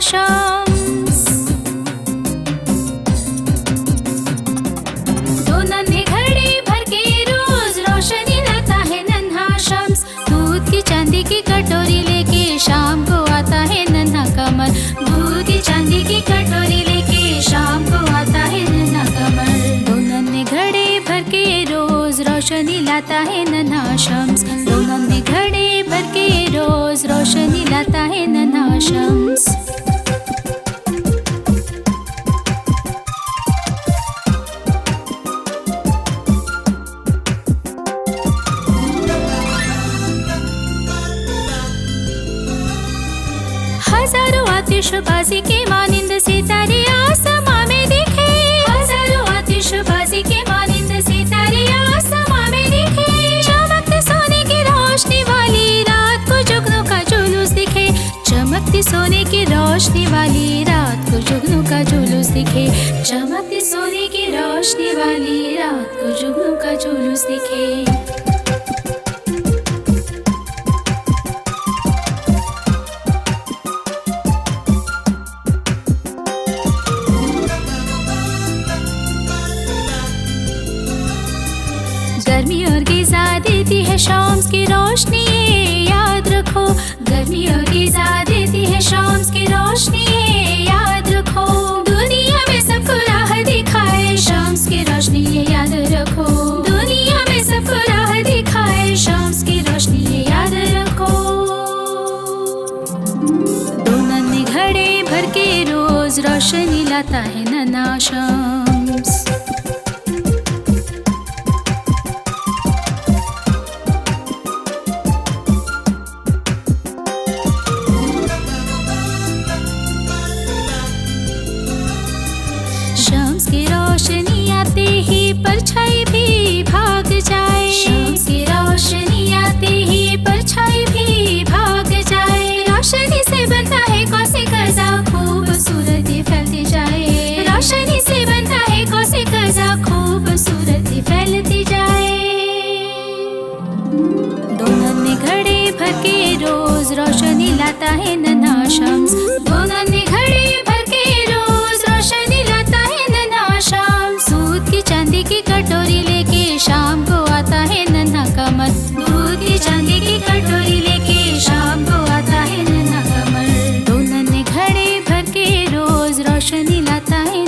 शम्स। दो नन्हे घड़े भर के रोज रोशनी लाता है नन्हा शम्स। दूध की चांदी की कटोरी लेके शाम को आता है नन्हा कमर। दूध की चांदी की कटोरी लेके शाम को आता है नन्हा कमर। दो नन्हे घड़े भर के रोज रोशनी लाता है नन्हा शम्स। दो नन्हे घड़े भर के रोज रोशनी लाता है नन्हा शम्स। हजारों आतिशबाजी के मानिंद सितारे आसमां में दिखे। हजारों आतिशबाजी के मानिंद सितारे आसमां में दिखे। चमकते सोने की रोशनी वाली रात को जुगनू का जुलूस दिखे। चमकती सोने की रोशनी वाली रात को जुगनू का जुलूस दिखे। चमकती सोने की रोशनी वाली रात को जुगनू का जुलूस दिखे। गर्मी और गिज़ा देती है शाम्स की रोशनी, ये याद रखो। गर्मी और गिज़ा देती है शाम्स की रोशनी, ये याद रखो। दुनिया में सबको राह दिखाए शाम्स की रोशनी, ये याद रखो। दुनिया में सबको राह दिखाए शाम्स की रोशनी, ये याद रखो। दो नन्हे घड़े भर के रोज रोशनी लाता है नन्हा शम्स। शम्स की रोशनी आते ही परछाई भी भाग जाए। शम्स की रोशनी आते ही परछाई भी भाग जाए। रोशनी से बनता है कौसे कज़ा, खूबसूरती फैलती जाए। रोशनी से बनता है कौसे कज़ा, खूबसूरती फैलती जाए। दो नन्हे घड़े भर के रोज रोशनी लाता है नन्हा शम्स। दो नन्हे घड़े भर के रोज रोशनी लाता है नन्हा शम्स। दूध की चांदी की कटोरी लेके शाम को आता है नन्हा कमर। दूध की चांदी की कटोरी लेके शाम को आता है नन्हा कमर। दो नन्हे घड़े भर के रोज रोशनी लाता है